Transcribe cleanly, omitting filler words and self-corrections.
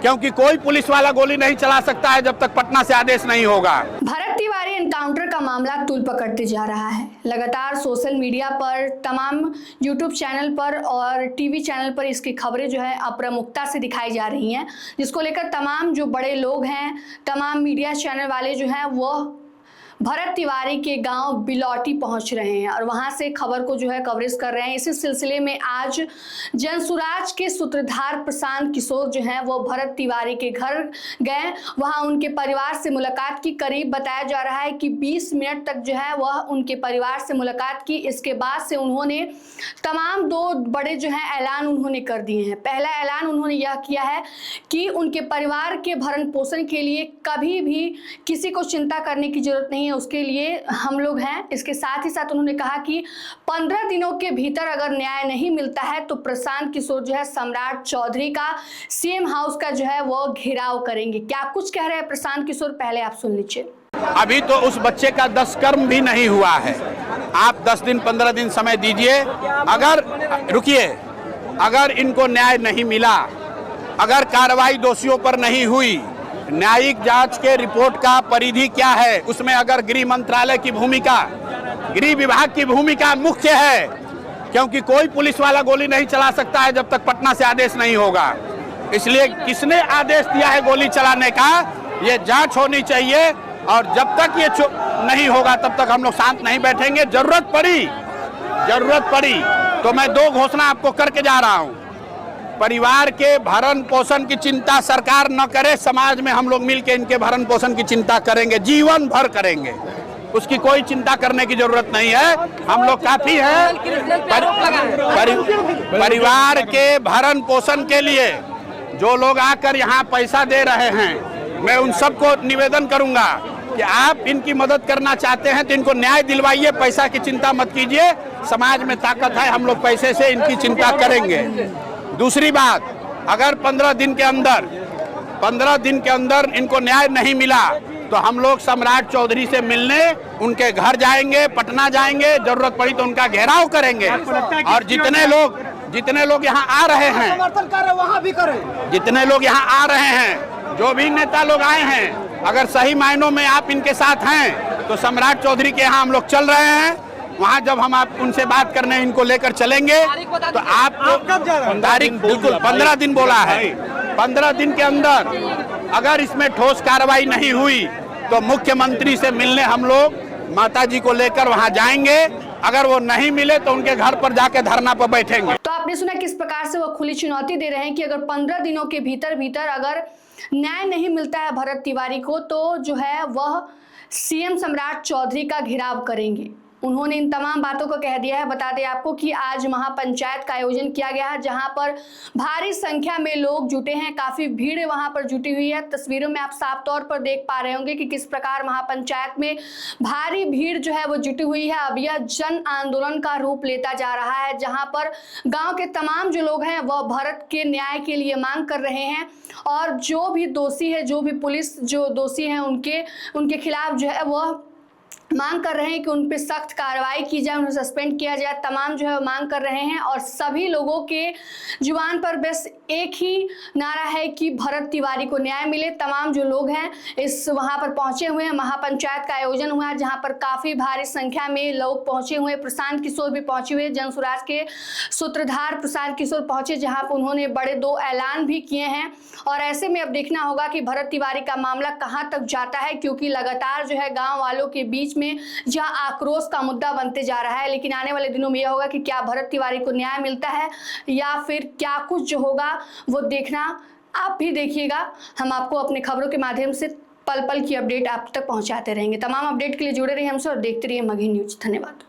क्योंकि कोई पुलिस वाला गोली नहीं चला सकता है जब तक पटना से आदेश नहीं होगा। भरत तिवारी एनकाउंटर का मामला तूल पकड़ते जा रहा है। लगातार सोशल मीडिया पर, तमाम यूट्यूब चैनल पर और टीवी चैनल पर इसकी खबरें जो है अप्रमुखता से दिखाई जा रही हैं, जिसको लेकर तमाम जो बड़े लोग हैं, तमाम मीडिया चैनल वाले जो हैं वो भरत तिवारी के गांव बिलौटी पहुंच रहे हैं और वहां से खबर को जो है कवरेज कर रहे हैं। इसी सिलसिले में आज जनसुराज के सूत्रधार प्रशांत किशोर जो हैं वो भरत तिवारी के घर गए, वहां उनके परिवार से मुलाकात की। करीब बताया जा रहा है कि 20 मिनट तक जो है वह उनके परिवार से मुलाकात की। इसके बाद से उन्होंने तमाम 2 बड़े जो हैं ऐलान उन्होंने कर दिए हैं। पहला ऐलान उन्होंने यह किया है कि उनके परिवार के भरण पोषण के लिए कभी भी किसी को चिंता करने की जरूरत नहीं, उसके लिए हम लोग हैं। इसके साथ ही साथ उन्होंने कहा कि 15 दिनों के भीतर अगर न्याय नहीं मिलता है तो प्रशांत किशोर जो है सम्राट चौधरी का सीएम हाउस का जो है वो घेराव करेंगे। क्या कुछ कह रहे हैं प्रशांत किशोर, पहले आप सुन लीजिए। अभी तो उस बच्चे का 10 कर्म भी नहीं हुआ है। आप 10 दिन 15 दिन समय दीजिए। अगर रुकिए, अगर इनको न्याय नहीं मिला, अगर कार्रवाई दोषियों पर नहीं हुई, न्यायिक जांच के रिपोर्ट का परिधि क्या है, उसमें अगर गृह मंत्रालय की भूमिका, गृह विभाग की भूमिका मुख्य है, क्योंकि कोई पुलिस वाला गोली नहीं चला सकता है जब तक पटना से आदेश नहीं होगा। इसलिए किसने आदेश दिया है गोली चलाने का, ये जांच होनी चाहिए। और जब तक ये नहीं होगा तब तक हम लोग शांत नहीं बैठेंगे। जरूरत पड़ी तो मैं 2 घोषणा आपको करके जा रहा हूँ। परिवार के भरण पोषण की चिंता सरकार न करे, समाज में हम लोग मिलकर इनके भरण पोषण की चिंता करेंगे, जीवन भर करेंगे। उसकी कोई चिंता करने की जरूरत नहीं है, हम लोग काफी हैं। परिवार के भरण पोषण के लिए जो लोग आकर यहाँ पैसा दे रहे हैं, मैं उन सबको निवेदन करूंगा कि आप इनकी मदद करना चाहते हैं तो इनको न्याय दिलवाइए, पैसा की चिंता मत कीजिए। समाज में ताकत है, हम लोग पैसे से इनकी चिंता करेंगे। दूसरी बात, अगर 15 दिन के अंदर इनको न्याय नहीं मिला तो हम लोग सम्राट चौधरी से मिलने उनके घर जाएंगे, पटना जाएंगे, जरूरत पड़ी तो उनका घेराव करेंगे। और जितने लोग यहाँ आ रहे हैं, वहाँ भी करें। जितने लोग यहाँ आ रहे हैं, जो भी नेता लोग आए हैं, अगर सही मायनों में आप इनके साथ हैं तो सम्राट चौधरी के यहाँ हम लोग चल रहे हैं। वहाँ जब हम आप उनसे बात करने इनको लेकर चलेंगे तो आपको तारीख बिल्कुल 15 दिन बोला है। 15 दिन के अंदर अगर इसमें ठोस कार्रवाई नहीं हुई तो मुख्यमंत्री से मिलने हम लोग माताजी को लेकर वहाँ जाएंगे। अगर वो नहीं मिले तो उनके घर पर जाके धरना पर बैठेंगे। तो आपने सुना किस प्रकार से वो खुली चुनौती दे रहे हैं कि अगर 15 दिनों के भीतर अगर न्याय नहीं मिलता है भरत तिवारी को तो जो है वह सीएम सम्राट चौधरी का घेराव करेंगे। उन्होंने इन तमाम बातों को कह दिया है। बता दें आपको कि आज महापंचायत का आयोजन किया गया है, जहां पर भारी संख्या में लोग जुटे हैं, काफी भीड़ वहां पर जुटी हुई है। तस्वीरों में आप साफ तौर पर देख पा रहे होंगे कि किस प्रकार महापंचायत में भारी भीड़ जो है वो जुटी हुई है। अब यह जन आंदोलन का रूप लेता जा रहा है, जहां पर गाँव के तमाम जो लोग हैं वह भरत के न्याय के लिए मांग कर रहे हैं और जो भी दोषी है, जो भी पुलिस जो दोषी हैं उनके खिलाफ जो है वह मांग कर रहे हैं कि उन पे सख्त कार्रवाई की जाए, उन्हें सस्पेंड किया जाए। तमाम जो है मांग कर रहे हैं और सभी लोगों के जुबान पर बस एक ही नारा है कि भरत तिवारी को न्याय मिले। तमाम जो लोग हैं इस वहां पर पहुंचे हुए हैं। महापंचायत का आयोजन हुआ है जहां पर काफी भारी संख्या में लोग पहुंचे हुए हैं। प्रशांत किशोर भी पहुंचे हुए, जनसुराज के सूत्रधार प्रशांत किशोर पहुंचे, जहां पर उन्होंने बड़े 2 ऐलान भी किए हैं। और ऐसे में अब देखना होगा कि भरत तिवारी का मामला कहां तक जाता है, क्योंकि लगातार जो है गाँव वालों के बीच में जहां आक्रोश का मुद्दा बनते जा रहा है। लेकिन आने वाले दिनों में यह होगा कि क्या भरत तिवारी को न्याय मिलता है या फिर क्या कुछ जो होगा वो देखना आप भी देखिएगा। हम आपको अपने खबरों के माध्यम से पल पल की अपडेट आप तक पहुंचाते रहेंगे। तमाम अपडेट के लिए जुड़े रहिए हमसे और देखते रहिए मगही न्यूज। धन्यवाद।